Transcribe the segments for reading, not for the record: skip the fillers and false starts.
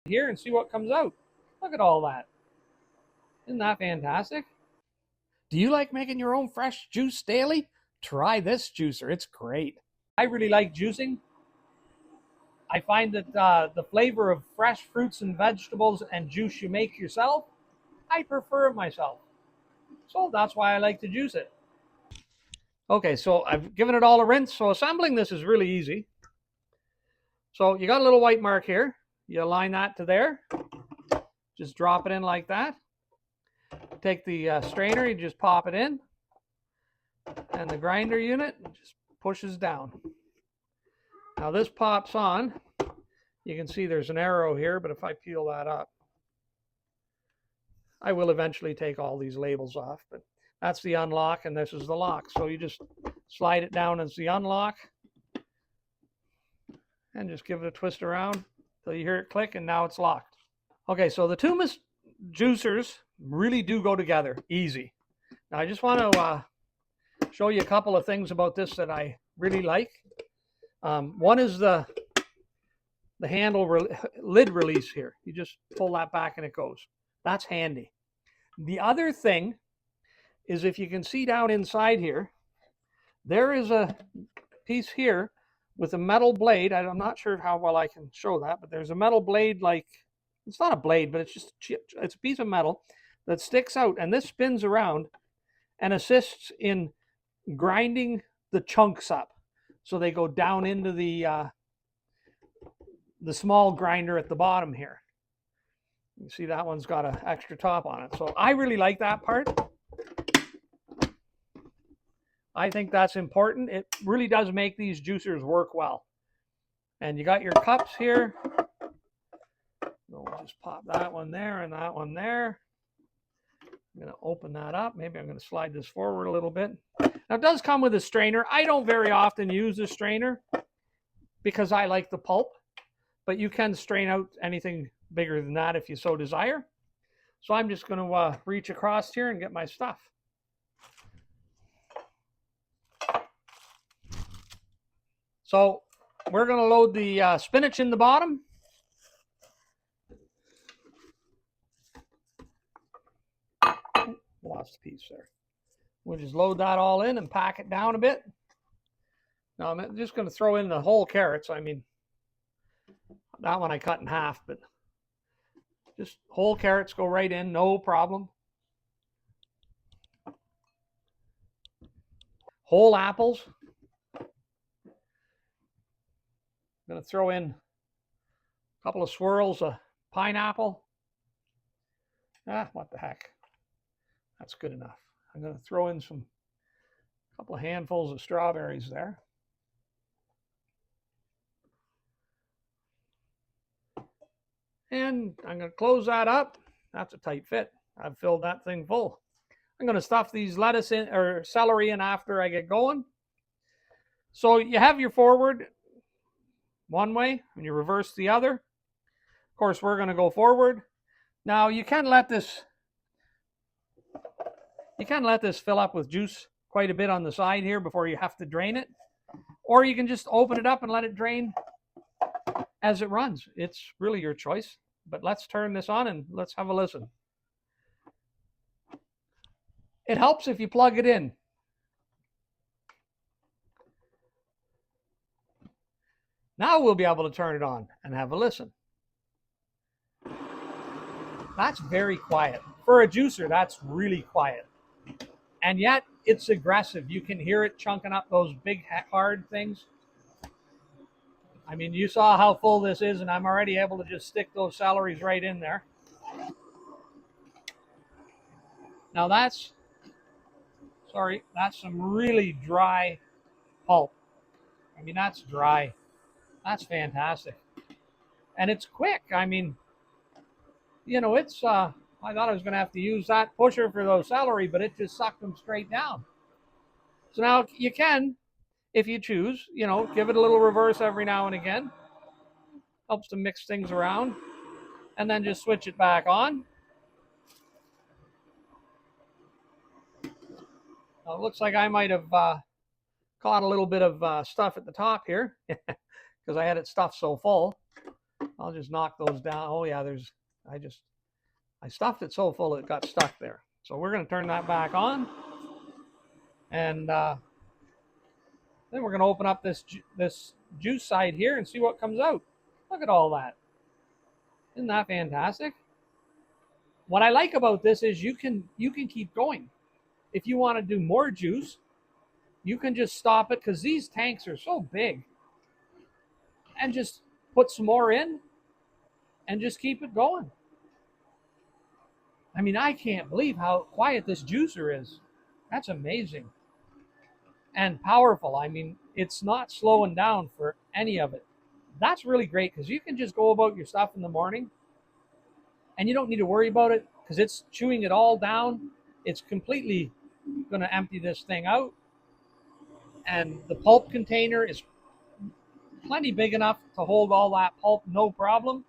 here and see what comes out. Look at all that. Isn't that fantastic? Do you like making your own fresh juice daily? Try this juicer. It's great. I really like juicing. I find that the flavor of fresh fruits and vegetables and juice you make yourself, I prefer it myself. So that's why I like to juice it. Okay, so I've given it all a rinse. So assembling this is really easy. So you got a little white mark here. You align that to there. Just drop it in like that. Take the strainer, you just pop it in. And the grinder unit just pushes down. Now this pops on. You can see there's an arrow here, but if I peel that up, I will eventually take all these labels off, but that's the unlock and this is the lock. So you just slide it down as the unlock and just give it a twist around till you hear it click, and now it's locked. Okay, so the TUUMIIST juicers really do go together easy. Now I just want to show you a couple of things about this that I really like. One is the handle lid release here. You just pull that back and it goes. That's handy. The other thing is, if you can see down inside here, there is a piece here with a metal blade. I'm not sure how well I can show that, but there's a metal blade, like, it's not a blade, but it's a piece of metal that sticks out, and this spins around and assists in grinding the chunks up. So they go down into the small grinder at the bottom here. You see that one's got an extra top on it. So I really like that part. I think that's important. It really does make these juicers work well. And you got your cups here. We'll just pop that one there and that one there. I'm going to open that up. Maybe I'm going to slide this forward a little bit. Now it does come with a strainer. I don't very often use a strainer because I like the pulp, but you can strain out anything bigger than that if you so desire. So I'm just going to reach across here and get my stuff. So we're going to load the spinach in the bottom. Lost a piece there. We'll just load that all in and pack it down a bit. Now I'm just going to throw in the whole carrots. I mean, that one I cut in half, but just whole carrots go right in, no problem. Whole apples. I'm going to throw in a couple of swirls of pineapple. What the heck. That's good enough. I'm going to throw in a couple of handfuls of strawberries there. And I'm going to close that up. That's a tight fit. I've filled that thing full. I'm going to stuff these lettuce in, or celery in, after I get going. So you have your forward one way and you reverse the other. Of course, we're going to go forward. Now you can let this fill up with juice quite a bit on the side here before you have to drain it. Or you can just open it up and let it drain as it runs. It's really your choice. But let's turn this on and let's have a listen. It helps if you plug it in. Now we'll be able to turn it on and have a listen. That's very quiet. For a juicer, that's really quiet. And yet it's aggressive. You can hear it chunking up those big hard things. I mean, you saw how full this is, and I'm already able to just stick those celeries right in there. Now that's some really dry pulp. I mean, that's dry. That's fantastic. And it's quick. I mean, you know, it's, I thought I was going to have to use that pusher for those celery, but it just sucked them straight down. So now you can, if you choose, you know, give it a little reverse every now and again. Helps to mix things around. And then just switch it back on. Now, it looks like I might have caught a little bit of stuff at the top here because I had it stuffed so full. I'll just knock those down. Oh yeah, I stuffed it so full it got stuck there. So we're going to turn that back on, and then we're going to open up this juice side here and see what comes out. Look at all that. Isn't that fantastic? What I like about this is you can keep going. If you want to do more juice, you can just stop it, because these tanks are so big, and just put some more in and just keep it going. I mean, I can't believe how quiet this juicer is. That's amazing. And powerful. I mean, it's not slowing down for any of it. That's really great, because you can just go about your stuff in the morning and you don't need to worry about it, because it's chewing it all down. It's completely going to empty this thing out. And the pulp container is plenty big enough to hold all that pulp, no problem.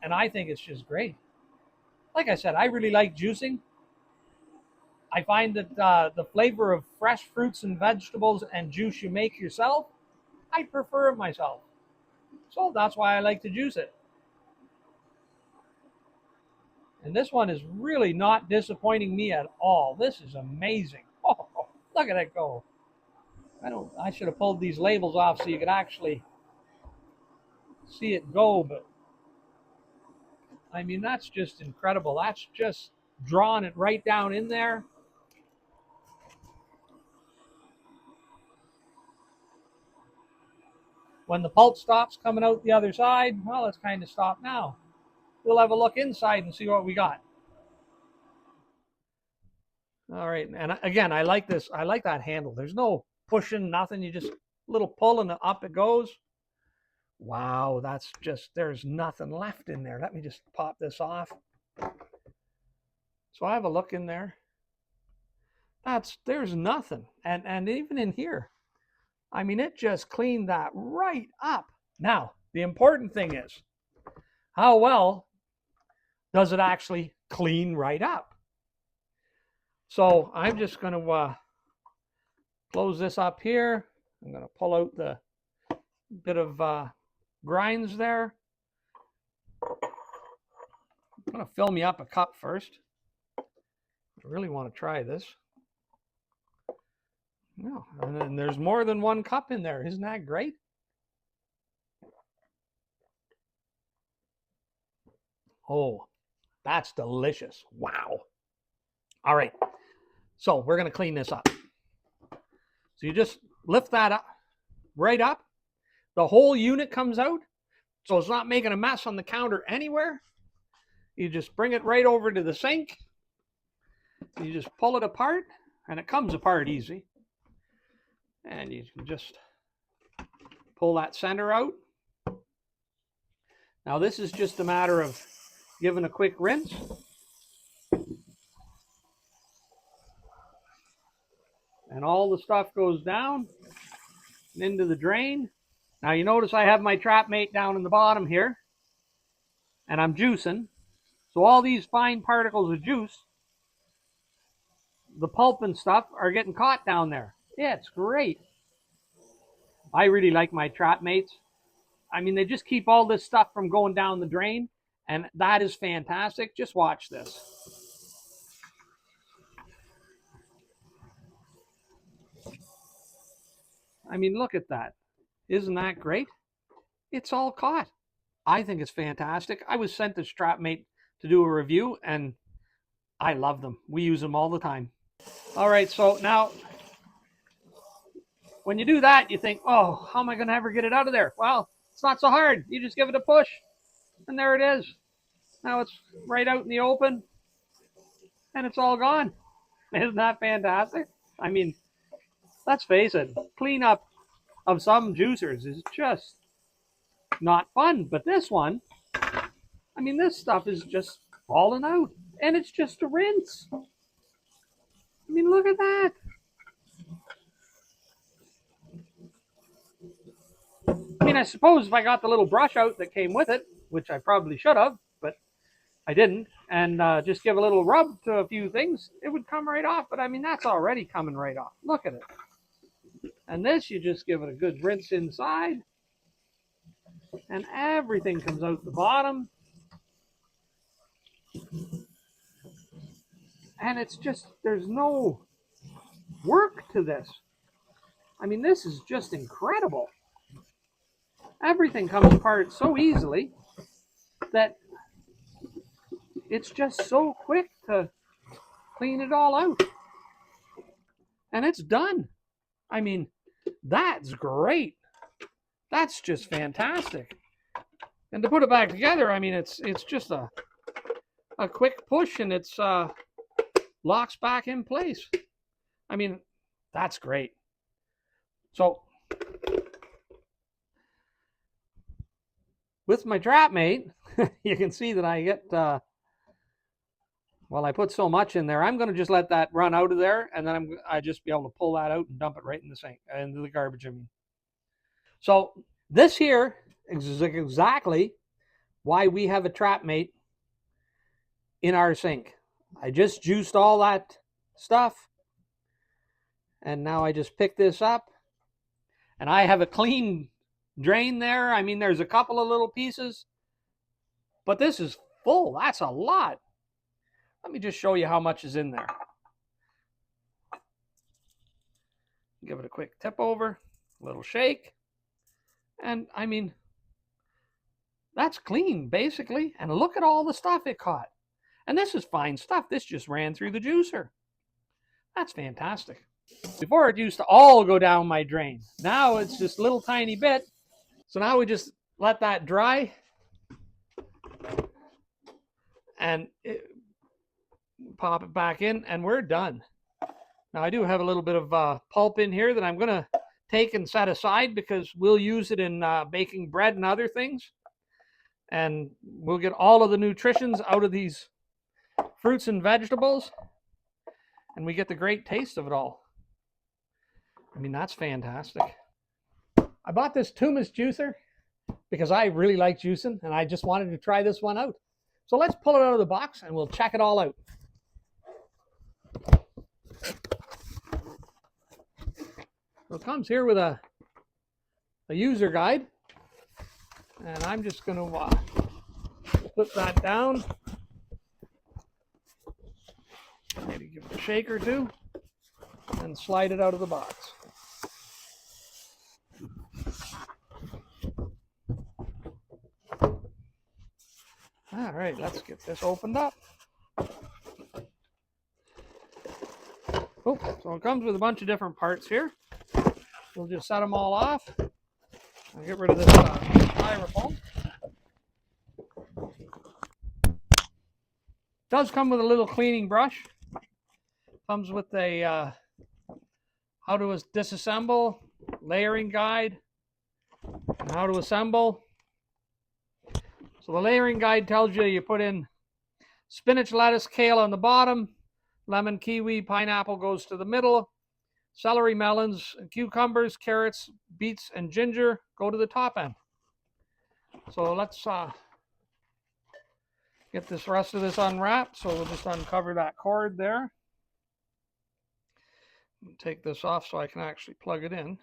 And I think it's just great. Like I said, I really like juicing. I find that the flavor of fresh fruits and vegetables and juice you make yourself, I prefer it myself. So that's why I like to juice it. And this one is really not disappointing me at all. This is amazing. Oh, look at it go. I should have pulled these labels off so you could actually see it go, but I mean, that's just incredible. That's just drawing it right down in there. When the pulp stops coming out the other side, well, it's kind of stopped now. We'll have a look inside and see what we got. All right, and again, I like this. I like that handle. There's no pushing, nothing. You just little pull and up it goes. Wow, that's just, there's nothing left in there. Let me just pop this off. So I have a look in there. There's nothing. And even in here, I mean, it just cleaned that right up. Now, the important thing is, how well does it actually clean right up? So I'm just going to close this up here. I'm going to pull out the bit of grinds there. I'm going to fill me up a cup first. I really want to try this. No, and then there's more than one cup in there. Isn't that great? Oh, that's delicious. Wow. All right. So we're going to clean this up. So you just lift that up, right up. The whole unit comes out. So it's not making a mess on the counter anywhere. You just bring it right over to the sink. You just pull it apart, and it comes apart easy. And you can just pull that center out. Now this is just a matter of giving a quick rinse. And all the stuff goes down and into the drain. Now you notice I have my Trapmate down in the bottom here. And I'm juicing. So all these fine particles of juice, the pulp and stuff, are getting caught down there. Yeah, it's great. I really like my Trapmates. I mean, they just keep all this stuff from going down the drain, and that is fantastic. Just watch this. I mean, look at that. Isn't that great? It's all caught. I think it's fantastic. I was sent this Trapmate to do a review, and I love them. We use them all the time. All right, so now, when you do that, you think, oh, how am I going to ever get it out of there? Well, it's not so hard. You just give it a push, and there it is. Now it's right out in the open, and it's all gone. Isn't that fantastic? I mean, let's face it, cleanup of some juicers is just not fun. But this one, I mean, this stuff is just falling out, and it's just a rinse. I mean, look at that. I mean, I suppose if I got the little brush out that came with it, which I probably should have, but I didn't, and just give a little rub to a few things, it would come right off. But I mean, that's already coming right off. Look at it. And this, you just give it a good rinse inside. and everything comes out the bottom. And it's just, there's no work to this. I mean, this is just incredible. Everything comes apart so easily that it's just so quick to clean it all out. And it's done. I mean, that's great. That's just fantastic. And to put it back together, I mean, it's just a quick push and it's locks back in place. I mean, that's great. So with my Trapmate, you can see that I get, well, I put so much in there. I'm going to just let that run out of there, and then I just be able to pull that out and dump it right in the sink, into the garbage, I mean. So this here is exactly why we have a Trapmate in our sink. I just juiced all that stuff, and now I just pick this up, and I have a clean drain there. I mean, there's a couple of little pieces, but this is full. That's a lot. Let me just show you how much is in there. Give it a quick tip over, a little shake, and I mean, that's clean basically. And look at all the stuff it caught. And this is fine stuff. This just ran through the juicer. That's fantastic. Before it used to all go down my drain. Now it's just a little tiny bit. So now we just let that dry and pop it back in and we're done. Now I do have a little bit of pulp in here that I'm going to take and set aside because we'll use it in baking bread and other things. And we'll get all of the nutritions out of these fruits and vegetables. And we get the great taste of it all. I mean, that's fantastic. I bought this TUUMIIST juicer because I really like juicing and I just wanted to try this one out. So let's pull it out of the box and we'll check it all out. So it comes here with a user guide. And I'm just going to put that down. Maybe give it a shake or two. And slide it out of the box. All right, let's get this opened up. Oh, so it comes with a bunch of different parts here. We'll just set them all off. I'll get rid of this styrofoam. It does come with a little cleaning brush. Comes with a how to disassemble, layering guide, and how to assemble. So the layering guide tells you put in spinach, lettuce, kale on the bottom, lemon, kiwi, pineapple goes to the middle, celery, melons, cucumbers, carrots, beets, and ginger go to the top end. So let's get this rest of this unwrapped. So we'll just uncover that cord there. Take this off so I can actually plug it in.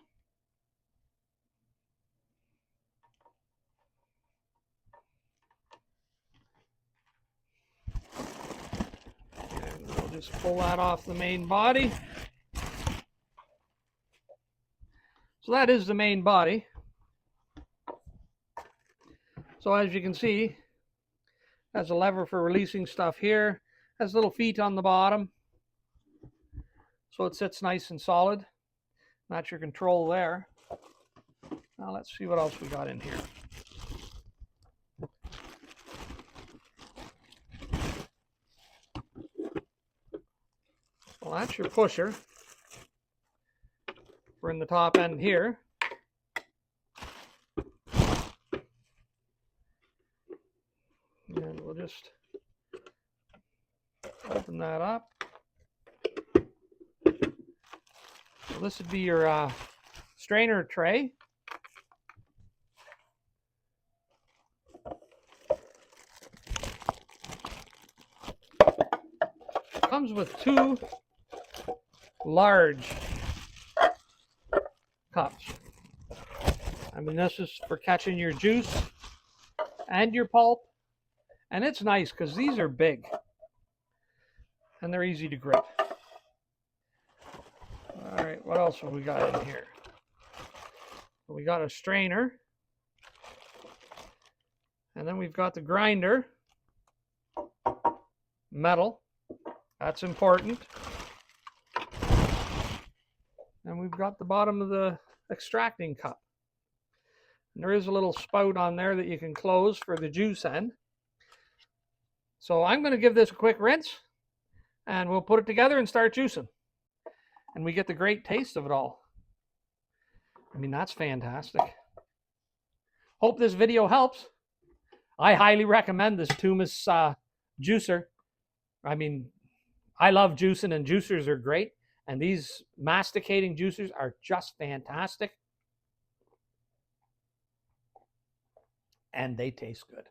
And we'll just pull that off the main body. So that is the main body. So as you can see, has a lever for releasing stuff here. Has little feet on the bottom. So it sits nice and solid. That's your control there. Now let's see what else we got in here. Well, that's your pusher. We're in the top end here. And we'll just open that up. So this would be your strainer tray. Comes with two large cups. I mean, this is for catching your juice and your pulp. And it's nice because these are big and they're easy to grip. All right, what else have we got in here? We got a strainer. And then we've got the grinder. Metal. That's important. And we've got the bottom of the extracting cup. And there is a little spout on there that you can close for the juice end. So I'm going to give this a quick rinse and we'll put it together and start juicing. And we get the great taste of it all. I mean, that's fantastic. Hope this video helps. I highly recommend this TUUMIIST juicer. I mean, I love juicing and juicers are great. And these masticating juicers are just fantastic. And they taste good.